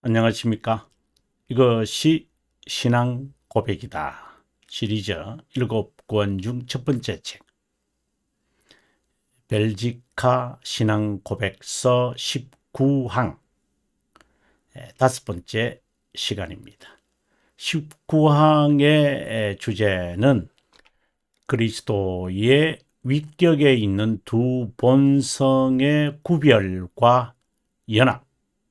안녕하십니까. 이것이 신앙 고백이다. 시리즈 7권 중 첫 번째 책. 벨지카 신앙 고백서 19항. 다섯 번째 시간입니다. 19항의 주제는 그리스도의 위격에 있는 두 본성의 구별과 연합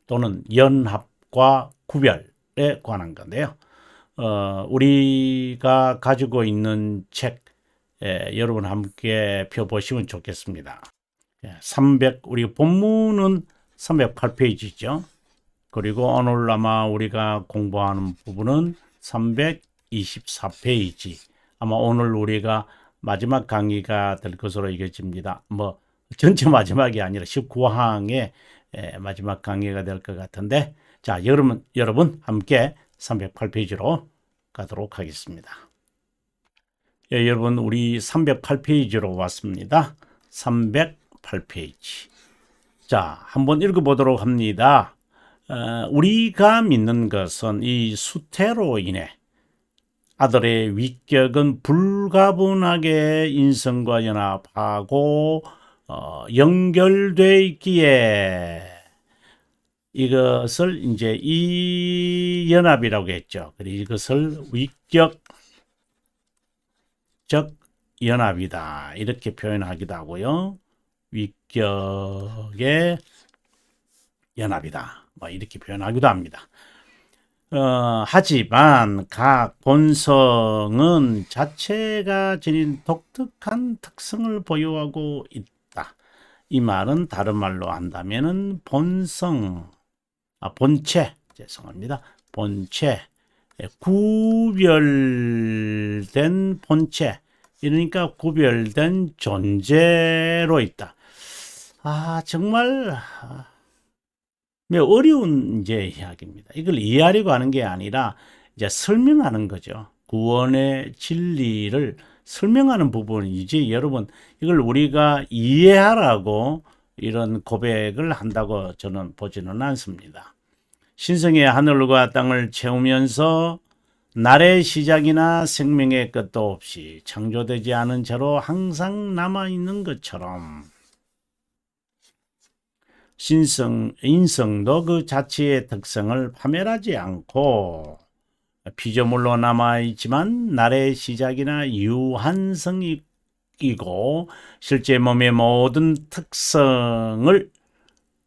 또는 연합과 구별에 관한 건데요. 우리가 가지고 있는 책 여러분 함께 펴보시면 좋겠습니다. 우리 본문은 308페이지죠. 그리고 오늘 아마 우리가 공부하는 부분은 324페이지. 아마 오늘 우리가 마지막 강의가 될 것으로 여겨집니다. 전체 마지막이 아니라 19항의 마지막 강의가 될 것 같은데, 자, 여러분 함께 308페이지로 가도록 하겠습니다. 여러분, 우리 308페이지로 왔습니다. 308페이지. 자, 한번 읽어보도록 합니다. 우리가 믿는 것은 이 수태로 인해 아들의 위격은 불가분하게 인성과 연합하고 연결되어 있기에 이것을 이제 이 연합이라고 했죠. 그리고 이것을 위격적 연합이다 이렇게 표현하기도 하고요. 위격의 연합이다 이렇게 표현하기도 합니다. 하지만 각 본성은 자체가 지닌 독특한 특성을 보유하고 있다. 이 말은 다른 말로 한다면은 본체, 구별된 본체, 이러니까 구별된 존재로 있다. 정말 매우 어려운 이제 이야기입니다. 이걸 이해하려고 하는 게 아니라 이제 설명하는 거죠. 구원의 진리를 설명하는 부분이지, 여러분, 이걸 우리가 이해하라고 이런 고백을 한다고 저는 보지는 않습니다. 신성의 하늘과 땅을 채우면서 날의 시작이나 생명의 끝도 없이 창조되지 않은 채로 항상 남아있는 것처럼 인성도 그 자체의 특성을 파멸하지 않고 피조물로 남아있지만 날의 시작이나 유한성이고 실제 몸의 모든 특성을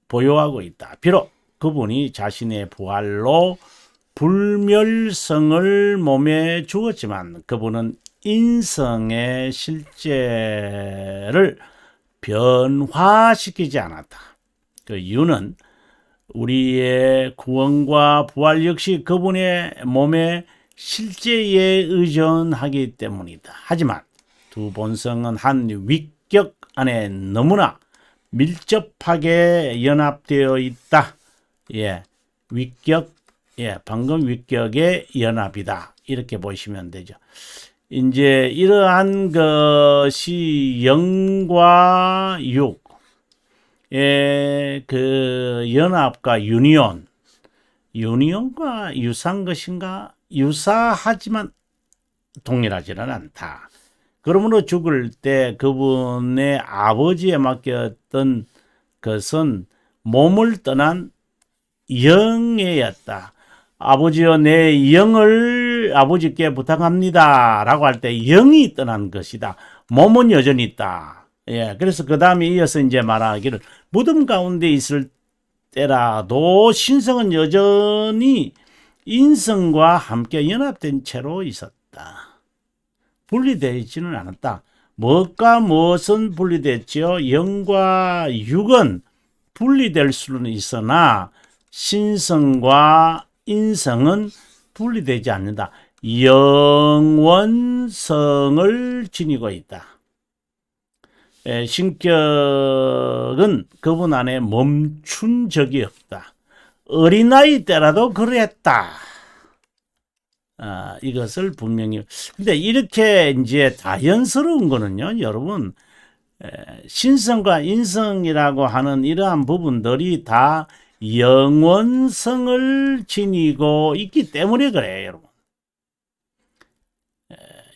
보유하고 있다. 비록 그분이 자신의 부활로 불멸성을 몸에 주었지만 그분은 인성의 실제를 변화시키지 않았다. 그 이유는 우리의 구원과 부활 역시 그분의 몸의 실제에 의존하기 때문이다. 하지만 두 본성은 한 위격 안에 너무나 밀접하게 연합되어 있다. 방금 위격의 연합이다. 이렇게 보시면 되죠. 이제 이러한 것이 영과 육, 그 연합과 유니온과 유사한 것인가? 유사하지만 동일하지는 않다. 그러므로 죽을 때 그분의 아버지에 맡겼던 것은 몸을 떠난 영예였다. 아버지여, 내 영을 아버지께 부탁합니다 라고 할 때 영이 떠난 것이다. 몸은 여전히 있다. 그래서 그 다음에 이어서 이제 말하기를 무덤 가운데 있을 때라도 신성은 여전히 인성과 함께 연합된 채로 있었다. 분리되어 있지는 않았다. 무엇과 무엇은 분리됐지요? 영과 육은 분리될 수는 있으나 신성과 인성은 분리되지 않는다. 영원성을 지니고 있다. 신격은 그분 안에 멈춘 적이 없다. 어린아이 때라도 그랬다. 이것을 분명히. 근데 이렇게 이제 자연스러운 거는요, 여러분, 신성과 인성이라고 하는 이러한 부분들이 다 영원성을 지니고 있기 때문에 그래요, 여러분.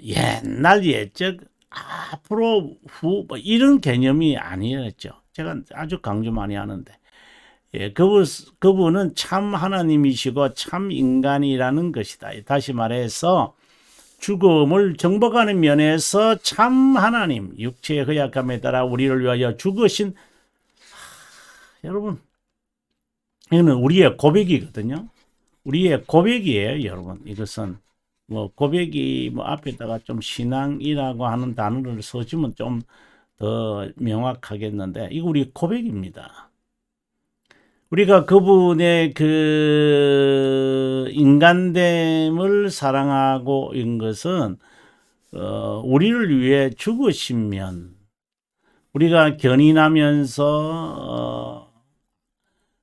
옛날 옛적 앞으로 후 뭐 이런 개념이 아니었죠. 제가 아주 강조 많이 하는데 그분은 참 하나님이시고 참 인간이라는 것이다. 다시 말해서 죽음을 정복하는 면에서 참 하나님, 육체의 허약함에 따라 우리를 위하여 죽으신 여러분, 이거는 우리의 고백이거든요. 우리의 고백이에요, 여러분. 이것은 뭐 고백이 뭐 앞에다가 좀 신앙이라고 하는 단어를 써주면 좀 더 명확하겠는데 이거 우리 고백입니다. 우리가 그분의 그 인간됨을 사랑하고 있는 것은 우리를 위해 죽으시면 우리가 견인하면서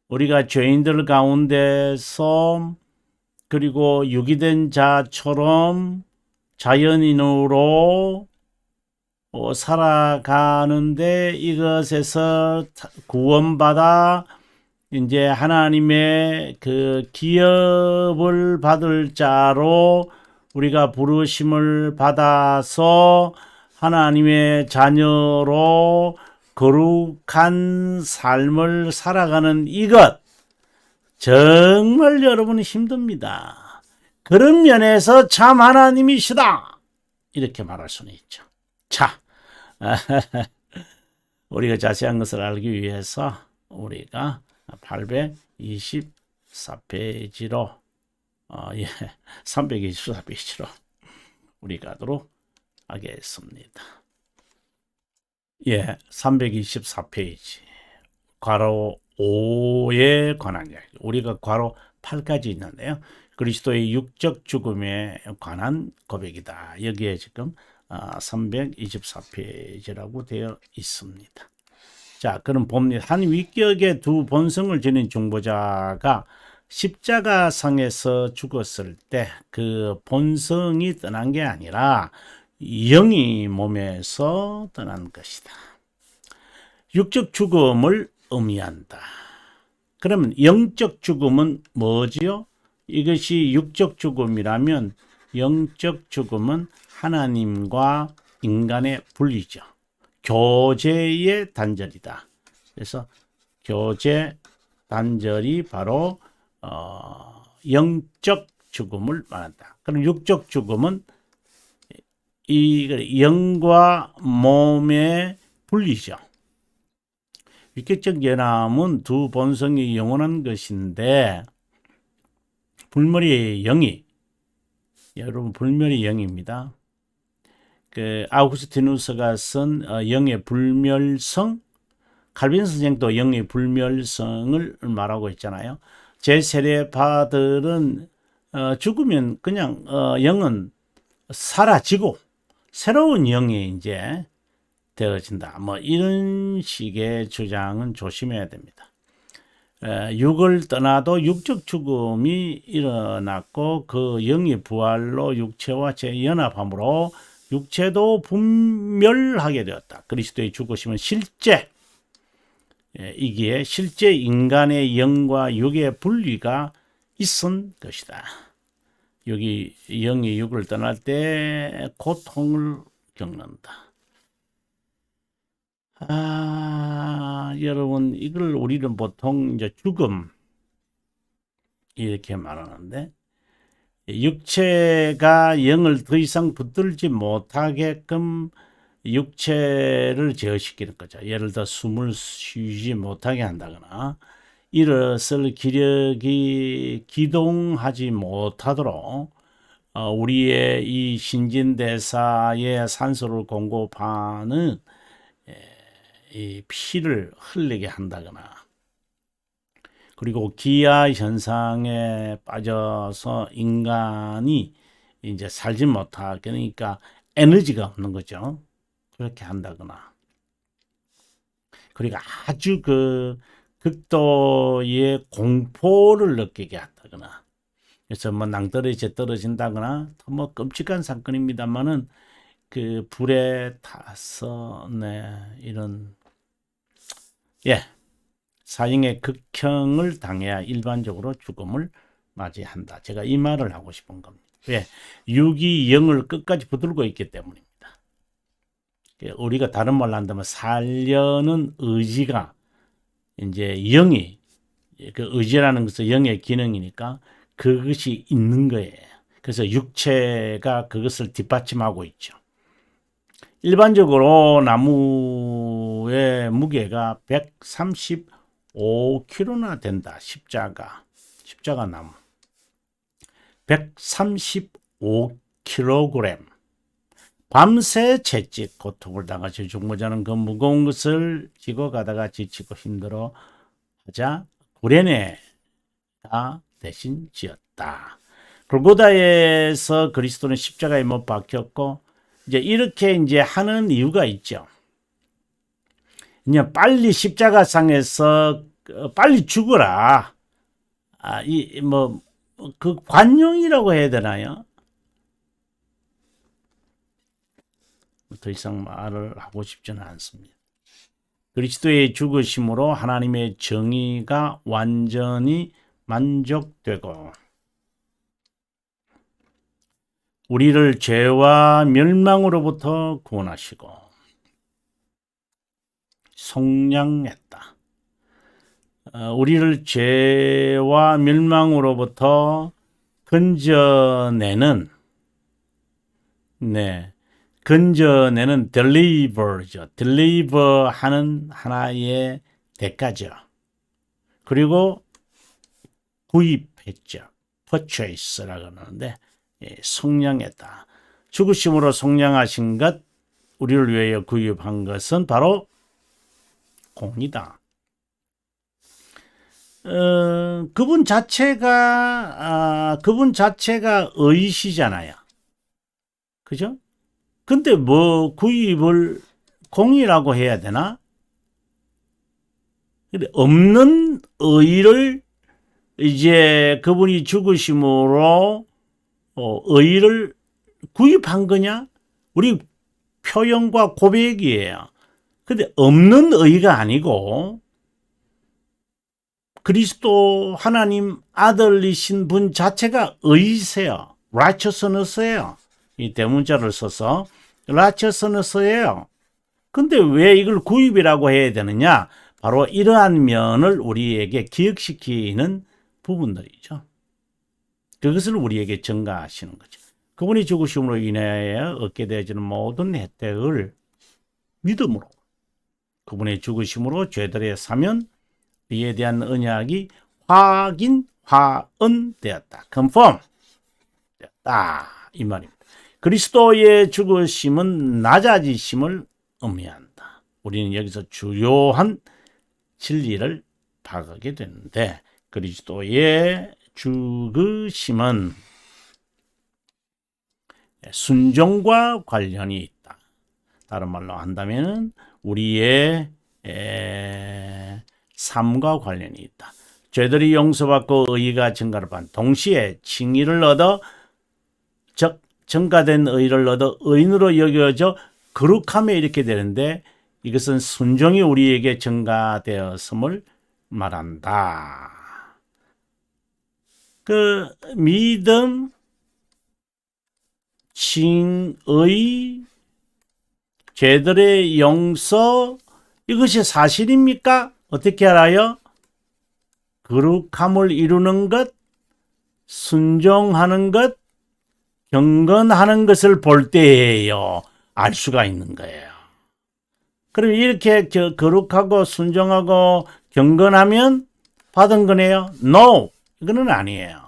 우리가 죄인들 가운데서 그리고 유기된 자처럼 자연인으로 살아가는데 이것에서 구원받아 이제 하나님의 그 기업을 받을 자로 우리가 부르심을 받아서 하나님의 자녀로 거룩한 삶을 살아가는 이것 정말 여러분 힘듭니다. 그런 면에서 참 하나님이시다 이렇게 말할 수는 있죠. 자, 우리가 자세한 것을 알기 위해서 우리가 824페이지로 324페이지로 우리 가도록 하겠습니다. 324페이지 괄호 5에 관한 이야기. 우리가 괄호 8까지 있는데요. 그리스도의 육적 죽음에 관한 고백이다. 여기에 지금 324페이지라고 되어 있습니다. 자, 그럼 봅니다. 한 위격의 두 본성을 지닌 중보자가 십자가상에서 죽었을 때 그 본성이 떠난 게 아니라 영이 몸에서 떠난 것이다. 육적 죽음을 의미한다. 그러면 영적 죽음은 뭐지요? 이것이 육적 죽음이라면 영적 죽음은 하나님과 인간의 분리죠. 교제의 단절이다. 그래서 교제 단절이 바로 영적 죽음을 말한다. 그럼 육적 죽음은 이 영과 몸의 분리죠. 위격적 연함은 두 본성이 영원한 것인데 불멸의 영이 여러분 불멸의 영입니다. 그 아우구스티누스가 쓴 영의 불멸성, 칼빈 선생도 영의 불멸성을 말하고 있잖아요. 제 세례파들은 죽으면 그냥 영은 사라지고 새로운 영이 이제 되어진다. 뭐 이런 식의 주장은 조심해야 됩니다. 육을 떠나도 육적 죽음이 일어났고 그 영의 부활로 육체와 재연합함으로 육체도 분멸하게 되었다. 그리스도의 죽으심은 실제 이기에 실제 인간의 영과 육의 분리가 있은 것이다. 여기 영이 육을 떠날 때 고통을 겪는다. 여러분 이걸 우리는 보통 이제 죽음 이렇게 말하는데 육체가 영을 더 이상 붙들지 못하게끔 육체를 제어시키는 거죠. 예를 들어 숨을 쉬지 못하게 한다거나 일어설 기력이 기동하지 못하도록 우리의 이 신진대사에 산소를 공급하는 이 피를 흘리게 한다거나 그리고 기아 현상에 빠져서 인간이 이제 살지 못하게 그러니까 에너지가 없는 거죠. 그렇게 한다거나 그리고 아주 그 극도의 공포를 느끼게 한다거나 그래서 뭐 낭떠러지에 떨어진다거나 뭐 끔찍한 사건입니다만은 그 불에 타서 이런 사형의 극형을 당해야 일반적으로 죽음을 맞이한다. 제가 이 말을 하고 싶은 겁니다. 왜? 육이 영을 끝까지 붙들고 있기 때문입니다. 우리가 다른 말로 한다면 살려는 의지가 이제 영이, 그 의지라는 것은 영의 기능이니까 그것이 있는 거예요. 그래서 육체가 그것을 뒷받침하고 있죠. 일반적으로 나무의 무게가 135kg나 된다. 십자가 나무 135kg. 밤새 채찍 고통을 당하실 중보자는 그 무거운 것을 지고 가다가 지치고 힘들어 하자 구레네가 대신 지었다. 골고다에서 그리스도는 십자가에 못 박혔고, 이제 이렇게 이제 하는 이유가 있죠. 그냥 빨리 십자가상에서 빨리 죽어라. 그 관용이라고 해야 되나요? 더 이상 말을 하고 싶지는 않습니다. 그리스도의 죽으심으로 하나님의 정의가 완전히 만족되고 우리를 죄와 멸망으로부터 구원하시고 속량했다. 우리를 죄와 멸망으로부터 건져내는 deliver죠. deliver 하는 하나의 대가죠. 그리고 구입했죠. purchase라고 하는데, 속량했다. 죽으심으로 속량하신 것, 우리를 위하여 구입한 것은 바로 공이다. 그분 자체가 의시잖아요. 그죠? 근데 뭐 구입을 공이라고 해야 되나? 근데 없는 의를 이제 그분이 죽으심으로 의를 구입한 거냐? 우리 표현과 고백이에요. 근데 없는 의가 아니고 그리스도 하나님 아들이신 분 자체가 의세요. righteousness예요. 이 대문자를 써서 righteousness예요. 근데 왜 이걸 구입이라고 해야 되느냐? 바로 이러한 면을 우리에게 기억시키는 부분들이죠. 그것을 우리에게 전가하시는 거죠. 그분이 죽으심으로 인하여 얻게 되어지는 모든 혜택을 믿음으로, 그분의 죽으심으로 죄들의 사면, 이에 대한 언약이 화은되었다. confirm 되었다. 이 말입니다. 그리스도의 죽으심은 낮아지심을 의미한다. 우리는 여기서 주요한 진리를 파악하게 되는데, 그리스도의 죽으심은 순종과 관련이 있다. 다른 말로 한다면 우리의 삶과 관련이 있다. 죄들이 용서받고 의의가 증가를 받은 동시에 칭의를 얻어, 즉 증가된 의를 얻어 의인으로 여겨져 거룩함에 이르게 되는데, 이것은 순종이 우리에게 증가되었음을 말한다. 그 믿음, 칭의, 죄들의 용서, 이것이 사실입니까? 어떻게 알아요? 거룩함을 이루는 것, 순종하는 것, 경건하는 것을 볼 때에요, 알 수가 있는 거예요. 그럼 이렇게 거룩하고 순종하고 경건하면 받은 거네요? No! 이거는 아니에요.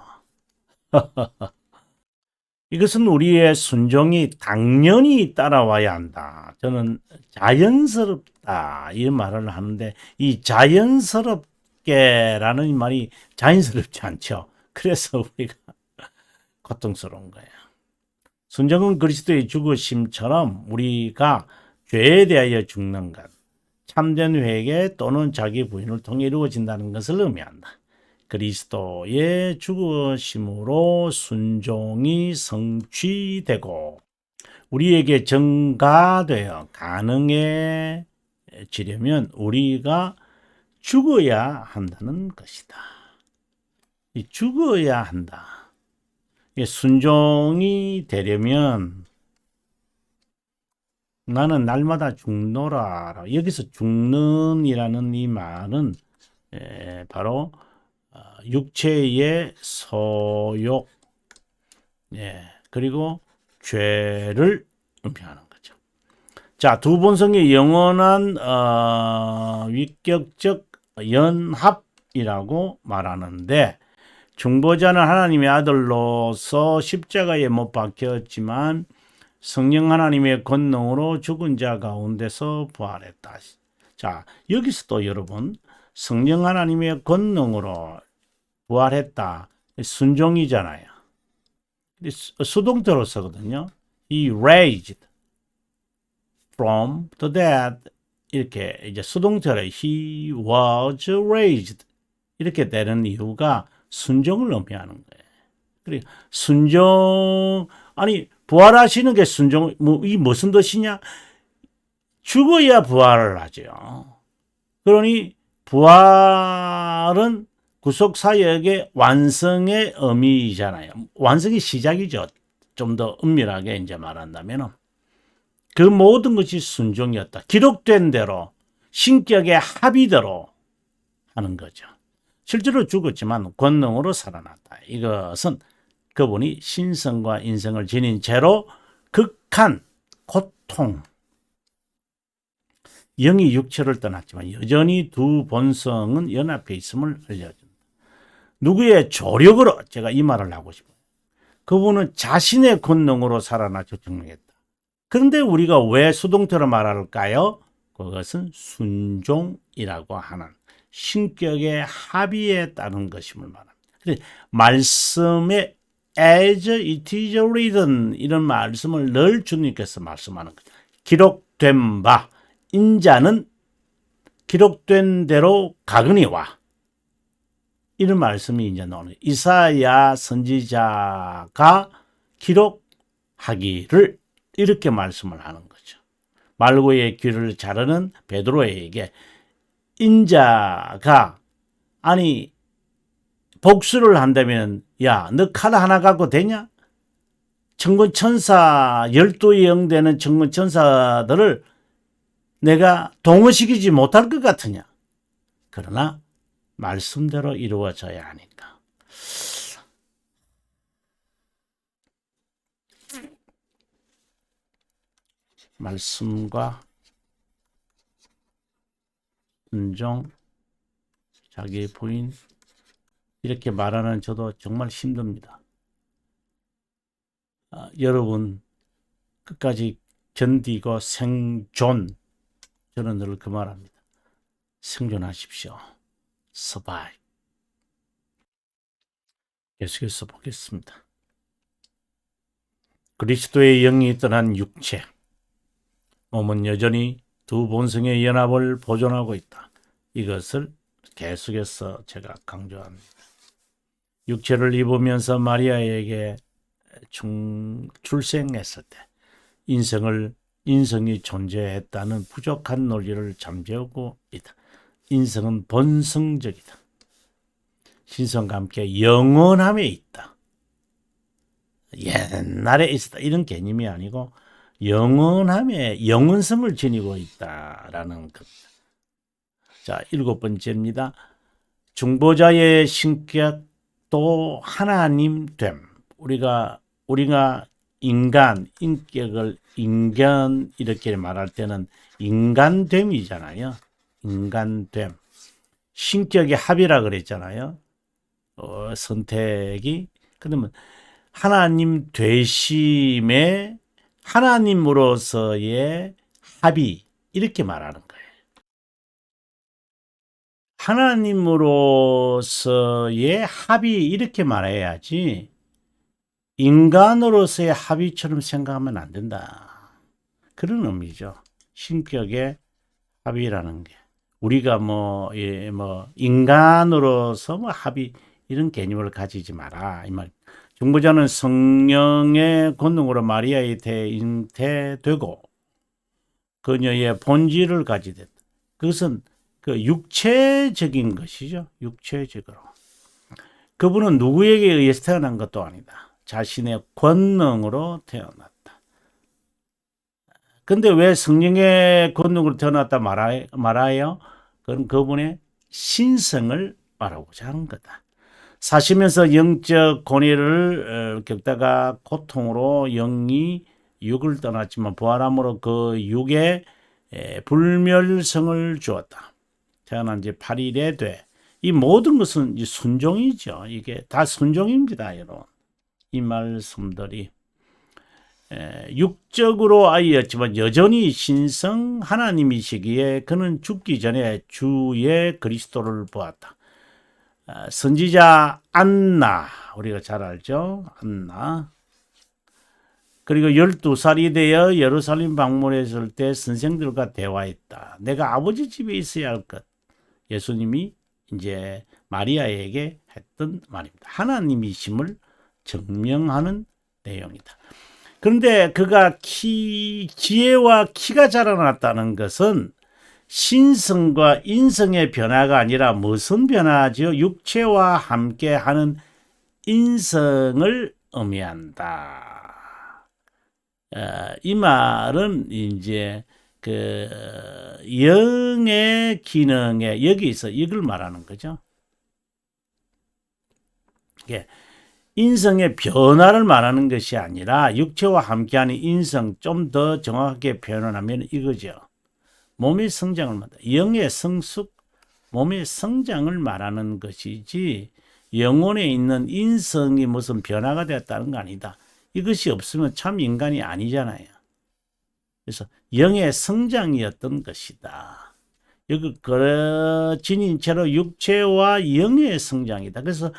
이것은 우리의 순종이 당연히 따라와야 한다. 저는 자연스럽다 이 말을 하는데, 이 자연스럽게라는 말이 자연스럽지 않죠. 그래서 우리가 고통스러운 거예요. 순종은 그리스도의 죽으심처럼 우리가 죄에 대하여 죽는 것, 참된 회개 또는 자기 부인을 통해 이루어진다는 것을 의미한다. 그리스도의 죽으심으로 순종이 성취되고 우리에게 증가되어 가능해지려면 우리가 죽어야 한다는 것이다. 이 죽어야 한다. 순종이 되려면 나는 날마다 죽노라. 여기서 죽는이라는 이 말은 바로 육체의 소욕, 그리고 죄를 의미하는 거죠. 자, 두 본성의 영원한 위격적 연합이라고 말하는데, 중보자는 하나님의 아들로서 십자가에 못 박혔지만 성령 하나님의 권능으로 죽은 자 가운데서 부활했다. 자, 여기서도 여러분, 성령 하나님의 권능으로 부활했다. 순종이잖아요. 수동태로 쓰거든요. He raised from the dead. 이렇게 이제 수동태로 he was raised. 이렇게 되는 이유가 순종을 의미하는 거예요. 그러니까 순종, 아니, 부활하시는 게 순종, 이 무슨 뜻이냐? 죽어야 부활을 하죠. 그러니 부활은 구속사역의 완성의 의미잖아요. 완성의 시작이죠. 좀 더 엄밀하게 이제 말한다면 그 모든 것이 순종이었다. 기록된 대로 신격의 합의대로 하는 거죠. 실제로 죽었지만 권능으로 살아났다. 이것은 그분이 신성과 인성을 지닌 채로 극한 고통, 영이 육체를 떠났지만 여전히 두 본성은 연합해 있음을 알려준다. 누구의 조력으로 제가 이 말을 하고 싶어요. 그분은 자신의 권능으로 살아나서 증명했다. 그런데 우리가 왜 수동태로 말할까요? 그것은 순종이라고 하는 신격의 합의에 따른 것임을 말합니다. 말씀에 as it is written 이런 말씀을 늘 주님께서 말씀하는 거죠. 기록된 바 인자는 기록된 대로 가거니와 이런 말씀이 이제 나오는 이사야 선지자가 기록하기를 이렇게 말씀을 하는 거죠. 말고의 귀를 자르는 베드로에게 인자가 아니 복수를 한다면 야, 너 칼 하나 갖고 되냐? 천군천사 12의 영 되는 천군천사들을 내가 동원시키지 못할 것 같으냐? 그러나 말씀대로 이루어져야 하니까. 말씀과 순종, 자기 부인 이렇게 말하는 저도 정말 힘듭니다. 여러분 끝까지 견디고 생존, 저는 늘 그 말합니다. 생존하십시오. survive. 계속해서 보겠습니다. 그리스도의 영이 떠난 육체, 몸은 여전히 두 본성의 연합을 보존하고 있다. 이것을 계속해서 제가 강조합니다. 육체를 입으면서 마리아에게 출생했을 때 인성이 존재했다는 부족한 논리를 잠재우고 있다. 인성은 본성적이다. 신성과 함께 영원함에 있다. 옛날에 있었다. 이런 개념이 아니고 영원함에 영원성을 지니고 있다라는 것. 자, 7번째입니다. 중보자의 신격도 하나님됨. 우리가 인간, 인격을 인간 이렇게 말할 때는 인간됨이잖아요. 인간됨. 신격의 합이라 그랬잖아요. 선택이. 그러면 하나님 되심의 하나님으로서의 합의 이렇게 말하는 거예요. 하나님으로서의 합의 이렇게 말해야지 인간으로서의 합의처럼 생각하면 안 된다. 그런 의미죠. 신격의 합의라는 게. 우리가 인간으로서 합의 이런 개념을 가지지 마라. 이 말. 중보자는 성령의 권능으로 마리아에 잉태되고 그녀의 본질을 가지게 됐다. 그것은 그 육체적인 것이죠. 육체적으로. 그분은 누구에게 의해서 태어난 것도 아니다. 자신의 권능으로 태어났다. 근데 왜 성령의 권능으로 태어났다 말아요? 그건 그분의 신성을 말하고자 하는 거다. 사시면서 영적 고뇌를 겪다가 고통으로 영이 육을 떠났지만 부활함으로 그 육에 불멸성을 주었다. 태어난 지 8일에 돼. 이 모든 것은 순종이죠. 이게 다 순종입니다, 여러분. 이 말씀들이. 육적으로 아이였지만 여전히 신성 하나님이시기에 그는 죽기 전에 주의 그리스도를 보았다. 선지자 안나, 우리가 잘 알죠? 안나. 그리고 12살이 되어 예루살렘 방문했을 때 선생들과 대화했다. 내가 아버지 집에 있어야 할 것. 예수님이 이제 마리아에게 했던 말입니다. 하나님이심을 증명하는 내용이다. 그런데 그가 지혜와 키가 자라났다는 것은 신성과 인성의 변화가 아니라 무슨 변화죠? 육체와 함께하는 인성을 의미한다. 이 말은 이제 그 영의 기능에 여기서 이걸 말하는 거죠. 예. 인성의 변화를 말하는 것이 아니라 육체와 함께하는 인성, 좀 더 정확하게 표현하면 이거죠. 몸의 성장을 말한다. 영의 성숙, 몸의 성장을 말하는 것이지 영혼에 있는 인성이 무슨 변화가 되었다는 거 아니다. 이것이 없으면 참 인간이 아니잖아요. 그래서 영의 성장이었던 것이다. 여기 지닌 채로 육체와 영의 성장이다. 그래서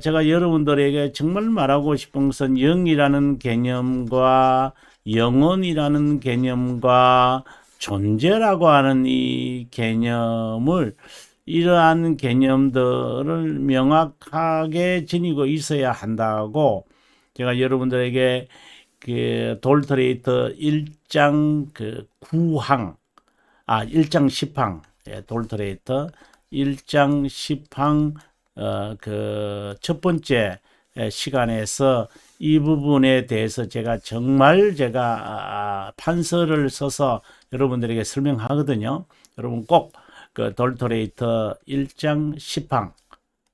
제가 여러분들에게 정말 말하고 싶은 것은 영이라는 개념과 영혼이라는 개념과 존재라고 하는 이 개념을 이러한 개념들을 명확하게 지니고 있어야 한다고 제가 여러분들에게 그 돌트레이터 1장 그 9항 1장 10항 돌트레이터 1장 10항 그 첫 번째 시간에서 이 부분에 대해서 정말 제가 판서를 써서 여러분들에게 설명하거든요. 여러분 꼭 그 돌토레이터 1장 10항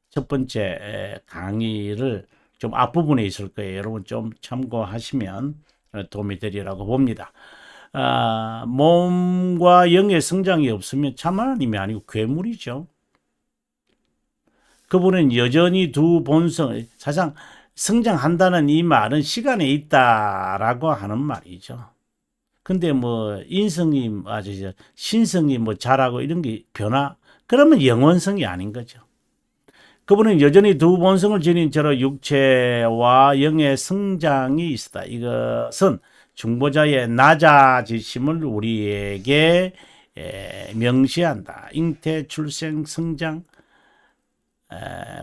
첫 번째 강의를 좀 앞부분에 있을 거예요. 여러분 좀 참고하시면 도움이 되리라고 봅니다. 몸과 영의 성장이 없으면 참 하나님이 아니고 괴물이죠. 그분은 여전히 두 본성을 사실상 성장한다는 이 말은 시간에 있다라고 하는 말이죠. 근데 뭐 인성이 신성이 뭐 자라고 이런 게 변화 그러면 영원성이 아닌 거죠. 그분은 여전히 두 본성을 지닌 채로 육체와 영의 성장이 있었다. 이것은 중보자의 낮아지심을 우리에게 명시한다. 잉태, 출생, 성장,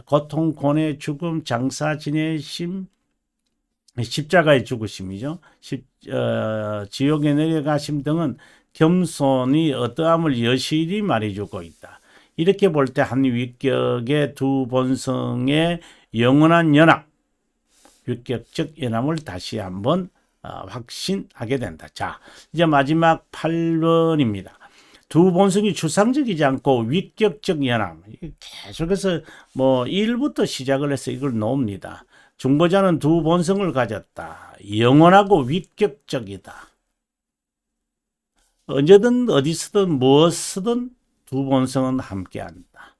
고통, 고뇌, 죽음, 장사, 지내심, 십자가의 죽으심이죠. 지옥에 내려가심 등은 겸손이 어떠함을 여실히 말해주고 있다. 이렇게 볼 때 한 위격의 두 본성의 영원한 연합, 위격적 연합을 다시 한번 확신하게 된다. 자, 이제 마지막 8번입니다. 두 본성이 추상적이지 않고 위격적 연합. 계속해서 뭐 1부터 시작을 해서 이걸 놓습니다. 중보자는 두 본성을 가졌다. 영원하고 위격적이다. 언제든 어디서든 무엇이든 두 본성은 함께한다.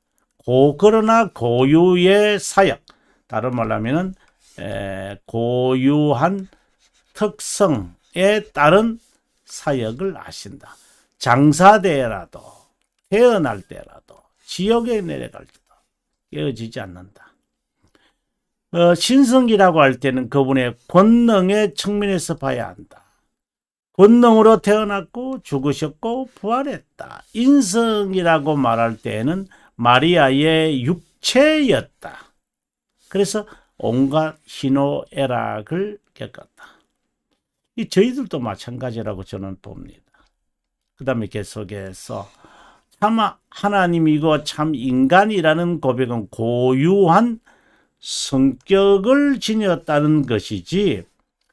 그러나 고유의 사역, 다른 말로 하면 고유한 특성에 따른 사역을 하신다. 장사되라도 태어날 때라도 지옥에 내려갈 때도 깨어지지 않는다. 신성이라고 할 때는 그분의 권능의 측면에서 봐야 한다. 권능으로 태어났고 죽으셨고 부활했다. 인성이라고 말할 때는 마리아의 육체였다. 그래서 온갖 희노애락을 겪었다. 저희들도 마찬가지라고 저는 봅니다. 그 다음에 계속해서 참 하나님이고 참 인간이라는 고백은 고유한 성격을 지녔다는 것이지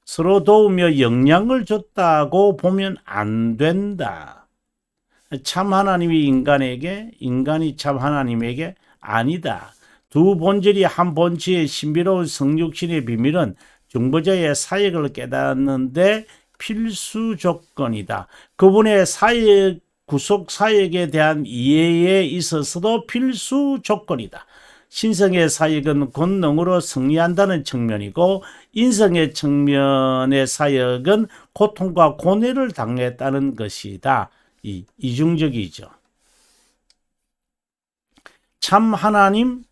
서로 도우며 영향을 줬다고 보면 안 된다. 참 하나님이 인간에게, 인간이 참 하나님에게 아니다. 두 본질이 한 본체의 신비로운 성육신의 비밀은 중보자의 사역을 깨닫는데 필수 조건이다. 그분의 사역, 구속 사역에 대한 이해에 있어서도 필수 조건이다. 신성의 사역은 권능으로 승리한다는 측면이고 인성의 측면의 사역은 고통과 고뇌를 당했다는 것이다. 이중적이죠. 참 하나님,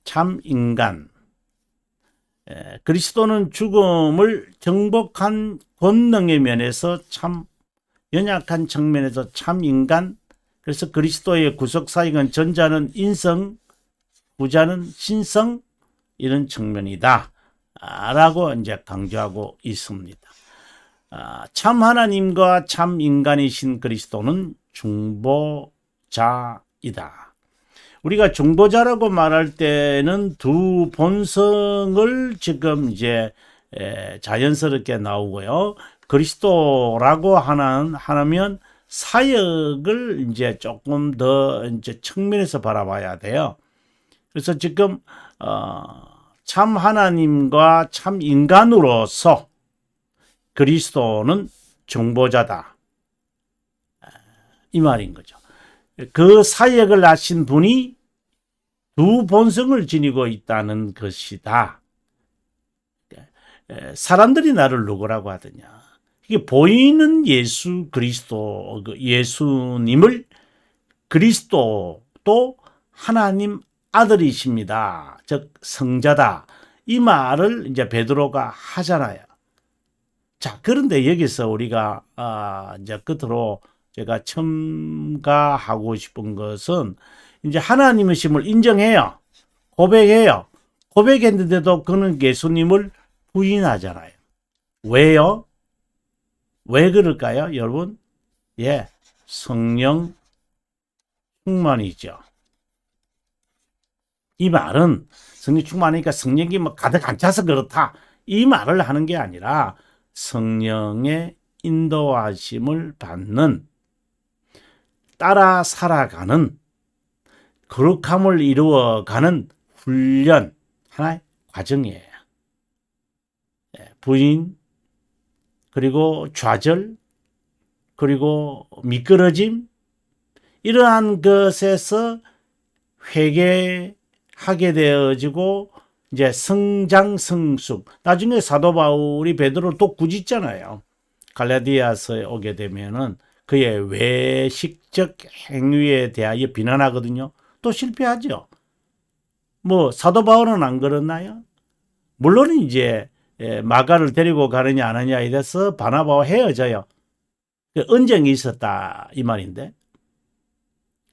참 인간. 그리스도는 죽음을 정복한 권능의 면에서 참 연약한 측면에서 참 인간. 그래서 그리스도의 구속 사역은 전자는 인성, 후자는 신성 이런 측면이다 라고 이제 강조하고 있습니다. 참 하나님과 참 인간이신 그리스도는 중보자이다. 우리가 중보자라고 말할 때는 두 본성을 지금 이제 자연스럽게 나오고요. 그리스도라고 하면 사역을 이제 조금 더 이제 측면에서 바라봐야 돼요. 그래서 지금 참 하나님과 참 인간으로서 그리스도는 중보자다. 이 말인 거죠. 그 사역을 하신 분이 두 본성을 지니고 있다는 것이다. 사람들이 나를 누구라고 하더냐. 이게 보이는 예수 그리스도, 예수님을 그리스도도 하나님 아들이십니다. 즉 성자다. 이 말을 이제 베드로가 하잖아요. 자, 그런데 여기서 우리가 이제 끝으로 제가 첨가하고 싶은 것은 이제 하나님이심을 인정해요. 고백해요. 고백했는데도 그는 예수님을 부인하잖아요. 왜요? 왜 그럴까요, 여러분? 예, 성령 충만이죠. 이 말은 성령 충만하니까 성령이 뭐 가득 안 차서 그렇다. 이 말을 하는 게 아니라 성령의 인도하심을 받는, 따라 살아가는, 거룩함을 이루어가는 훈련, 하나의 과정이에요. 부인, 그리고 좌절, 그리고 미끄러짐, 이러한 것에서 회개하게 되어지고 이제 성장 성숙. 나중에 사도 바울이 베드로를 또 꾸짖잖아요. 갈라디아서에 오게 되면은 그의 외식적 행위에 대하여 비난하거든요. 또 실패하죠. 뭐 사도 바울은 안 그렇나요? 물론 이제 마가를 데리고 가느냐 안 하느냐 이래서 바나바와 헤어져요. 언쟁이 있었다 이 말인데,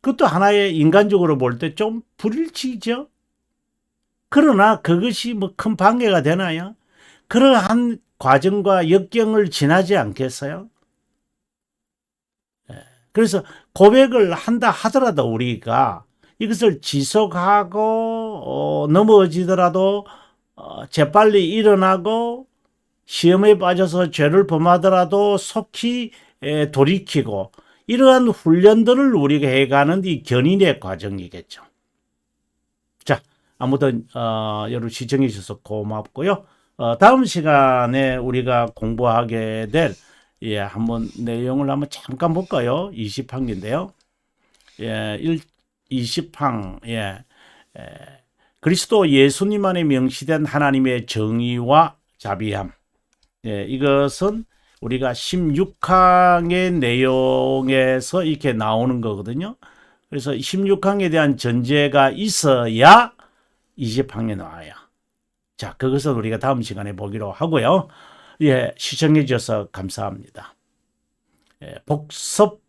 그것도 하나의 인간적으로 볼 때 좀 불일치죠. 그러나 그것이 뭐 큰 방해가 되나요? 그러한 과정과 역경을 지나지 않겠어요? 그래서 고백을 한다 하더라도 우리가 이것을 지속하고 넘어지더라도 재빨리 일어나고 시험에 빠져서 죄를 범하더라도 속히 돌이키고 이러한 훈련들을 우리가 해가는 이 견인의 과정이겠죠. 자, 아무튼 여러분 시청해 주셔서 고맙고요. 다음 시간에 우리가 공부하게 될 한번 내용을 한번 잠깐 볼까요? 20항인데요. 20항 그리스도 예수님 안에 명시된 하나님의 정의와 자비함. 이것은 우리가 16항의 내용에서 이렇게 나오는 거거든요. 그래서 16항에 대한 전제가 있어야 20항에 나와요. 자, 그것은 우리가 다음 시간에 보기로 하고요. 시청해 주셔서 감사합니다. 복습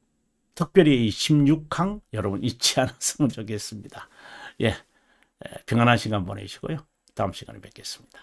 특별히 16항 여러분 잊지 않았으면 좋겠습니다. 평안한 시간 보내시고요. 다음 시간에 뵙겠습니다.